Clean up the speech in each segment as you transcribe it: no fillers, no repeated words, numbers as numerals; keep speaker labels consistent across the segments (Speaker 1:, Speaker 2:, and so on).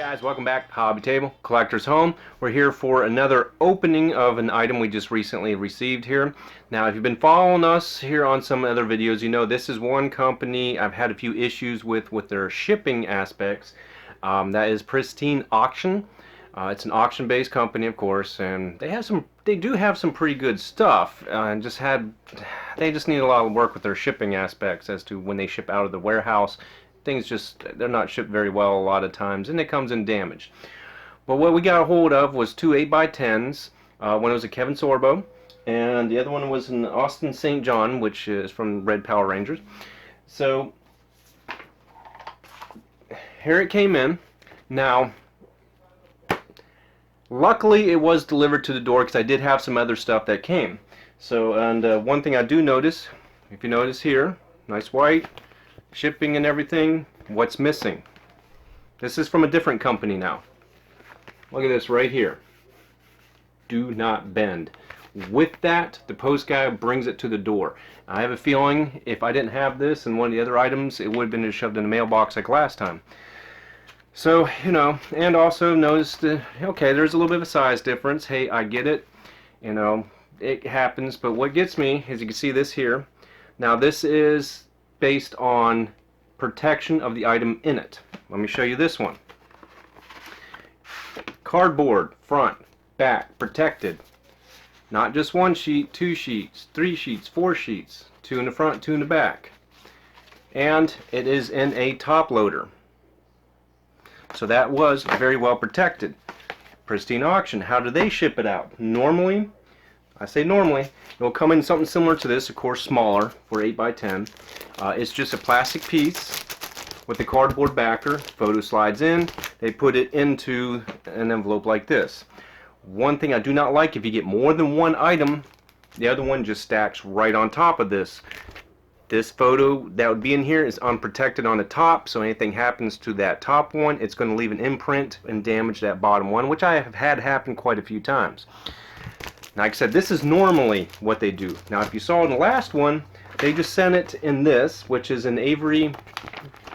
Speaker 1: Guys, welcome back to Hobby Table Collector's Home. We're here for another opening of an item we just recently received here. Now, if you've been following us here on some other videos, you know this is one company I've had a few issues with their shipping aspects. That is Pristine Auction. It's an auction-based company, of course, and they do have some pretty good stuff. They just need a lot of work with their shipping aspects as to when they ship out of the warehouse. They're not shipped very well a lot of times, and it comes in damaged. But what we got a hold of was two 8x10s. One was a Kevin Sorbo, and the other one was an Austin St. John, which is from Red Power Rangers. So here it came in. Now, luckily it was delivered to the door because I did have some other stuff that came. So, and one thing I do notice, if you notice here, nice white, shipping and everything, what's missing? This is from a different company now. Look at this right here. Do not bend. With that, the post guy brings it to the door. I have a feeling if I didn't have this and one of the other items, it would have been just shoved in the mailbox like last time. So, you know, and also noticed, okay, there's a little bit of a size difference. Hey, I get it. You know, it happens. But what gets me is you can see this here. Now, this is based on protection of the item in it. Let me show you this one. Cardboard, front, back, protected. Not just one sheet, 2 sheets, 3 sheets, 4 sheets. 2 in the front, 2 in the back. And it is in a top loader. So that was very well protected. Pristine Auction, how do they ship it out? Normally, I say normally, it will come in something similar to this, of course smaller, for 8x10. It's just a plastic piece with a cardboard backer. Photo slides in. They put it into an envelope like this. One thing I do not like, if you get more than one item, the other one just stacks right on top of this. This photo that would be in here is unprotected on the top, so anything happens to that top one, it's going to leave an imprint and damage that bottom one, which I have had happen quite a few times. Like I said, this is normally what they do. Now, if you saw in the last one, they just sent it in this, which is an Avery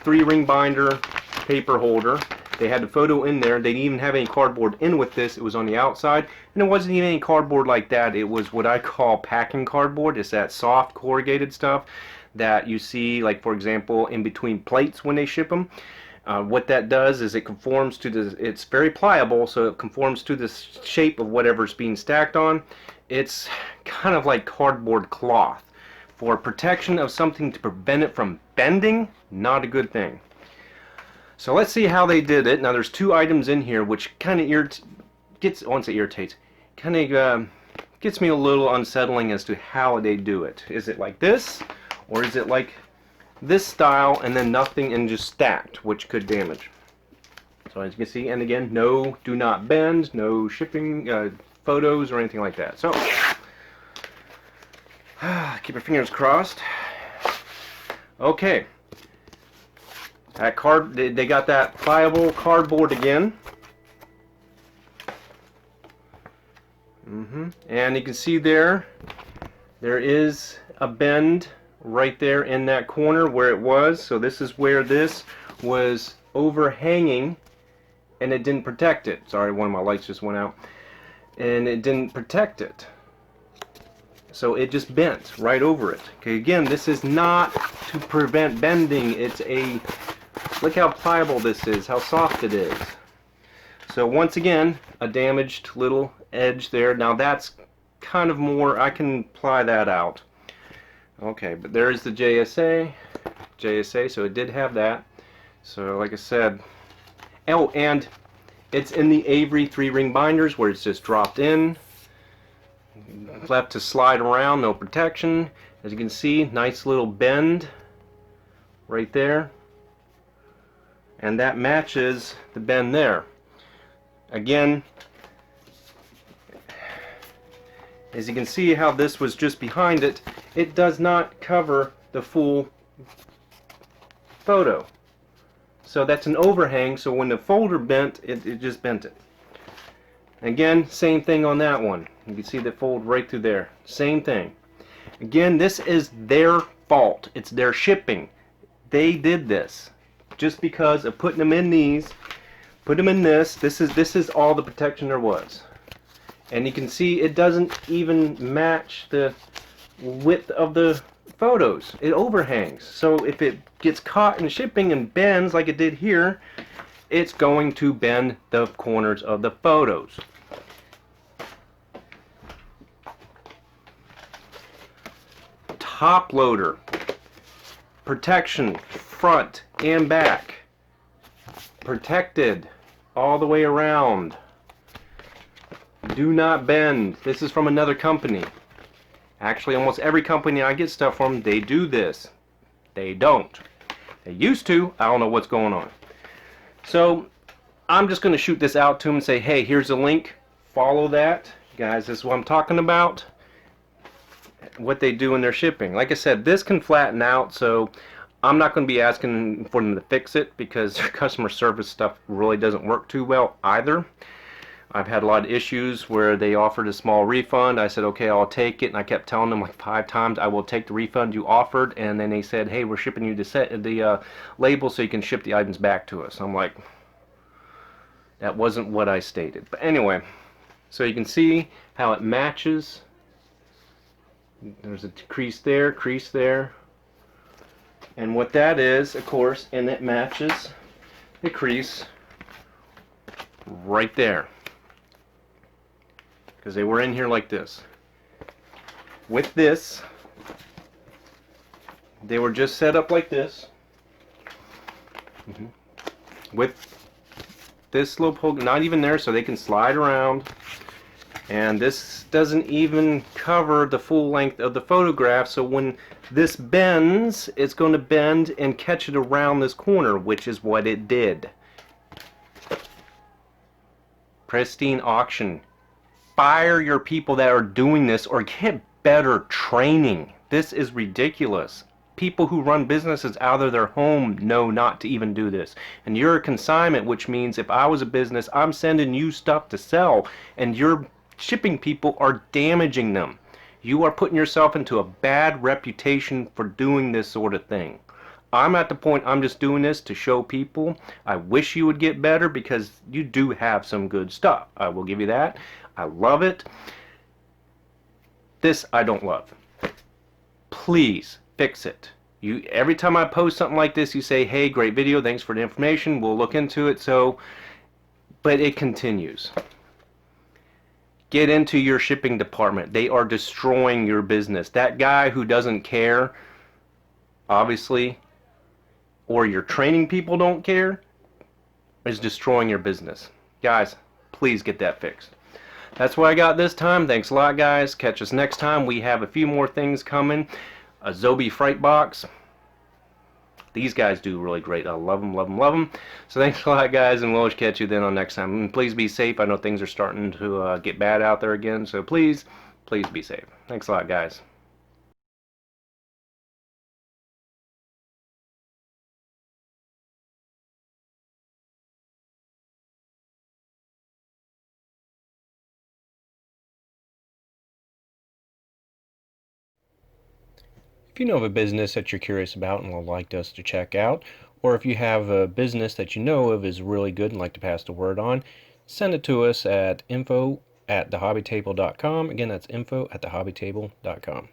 Speaker 1: 3-ring binder paper holder. They had the photo in there. They didn't even have any cardboard in with this. It was on the outside, and it wasn't even any cardboard like that. It was what I call packing cardboard. It's that soft corrugated stuff that you see, like for example, in between plates when they ship them. What that does is it conforms to the, it's very pliable, so it conforms to the shape of whatever's being stacked on. It's kind of like cardboard cloth. For protection of something to prevent it from bending, not a good thing. So let's see how they did it. Now there's two items in here which kind of gets me a little unsettling as to how they do it. Is it like this, or is it like this style and then nothing and just stacked, which could damage? So as you can see, and again, no, do not bend, no shipping photos or anything like that. So keep your fingers crossed. Okay, that card, they got that pliable cardboard again. And you can see there is a bend right there in that corner where it was. So this is where this was overhanging and it didn't protect it. Sorry, one of my lights just went out. And it didn't protect it. So it just bent right over it. Okay, again, this is not to prevent bending. It's a, look how pliable this is, how soft it is. So once again, a damaged little edge there. Now that's kind of more, I can ply that out. Okay, but there is the JSA, so it did have that. So like I said, oh, and it's in the Avery 3-ring binders where it's just dropped in, left to slide around, no protection. As you can see, nice little bend right there, and that matches the bend there. Again, as you can see how this was just behind it, it does not cover the full photo. So that's an overhang, so when the folder bent, it just bent it. Again, same thing on that one. You can see that fold right through there. Same thing. Again, this is their fault. It's their shipping. They did this. Just because of putting them in these, Put them in this. This is all the protection there was. And you can see it doesn't even match the width of the photos. It overhangs. So if it gets caught in shipping and bends like it did here, it's going to bend the corners of the photos. Top loader. Protection front and back. Protected all the way around. Do not bend. This is from another company. Actually, almost every company I get stuff from, they do this. They don't. They used to. I don't know what's going on. So I'm just going to shoot this out to them and say, hey, here's a link. Follow that. Guys, this is what I'm talking about. What they do in their shipping. Like I said, this can flatten out, so I'm not going to be asking for them to fix it because their customer service stuff really doesn't work too well either. I've had a lot of issues where they offered a small refund. I said, okay, I'll take it, and I kept telling them like 5 times, I will take the refund you offered, and then they said, hey, we're shipping you the label so you can ship the items back to us. I'm like, that wasn't what I stated. But anyway, so you can see how it matches. There's a crease there, and what that is, of course, and it matches the crease right there, because they were in here like this. With this, they were just set up like this, with this little poke, not even there, so they can slide around. And this doesn't even cover the full length of the photograph, so when this bends, it's going to bend and catch it around this corner, which is what it did. Pristine Auction. Fire your people that are doing this or get better training. This is ridiculous. People who run businesses out of their home know not to even do this. And you're a consignment, which means if I was a business, I'm sending you stuff to sell, and you're shipping people are damaging them. You are putting yourself into a bad reputation for doing this sort of thing. I'm at the point I'm just doing this to show people. I wish you would get better because you do have some good stuff. I will give you that. I love it. This I don't love. Please fix it. Every time I post something like this, you say, hey, great video, thanks for the information, we'll look into it. But it continues. Get into your shipping department. They are destroying your business. That guy who doesn't care, obviously, or your training people don't care, is destroying your business. Guys, please get that fixed. That's what I got this time. Thanks a lot, guys. Catch us next time. We have a few more things coming. A Zobi Fright Box. These guys do really great. I love them, love them, love them. So thanks a lot, guys, and we'll catch you then on next time. And please be safe. I know things are starting to get bad out there again, so please, please be safe. Thanks a lot, guys. If you know of a business that you're curious about and would like us to check out, or if you have a business that you know of is really good and like to pass the word on, send it to us at info@thehobbytable.com. Again, that's info@thehobbytable.com.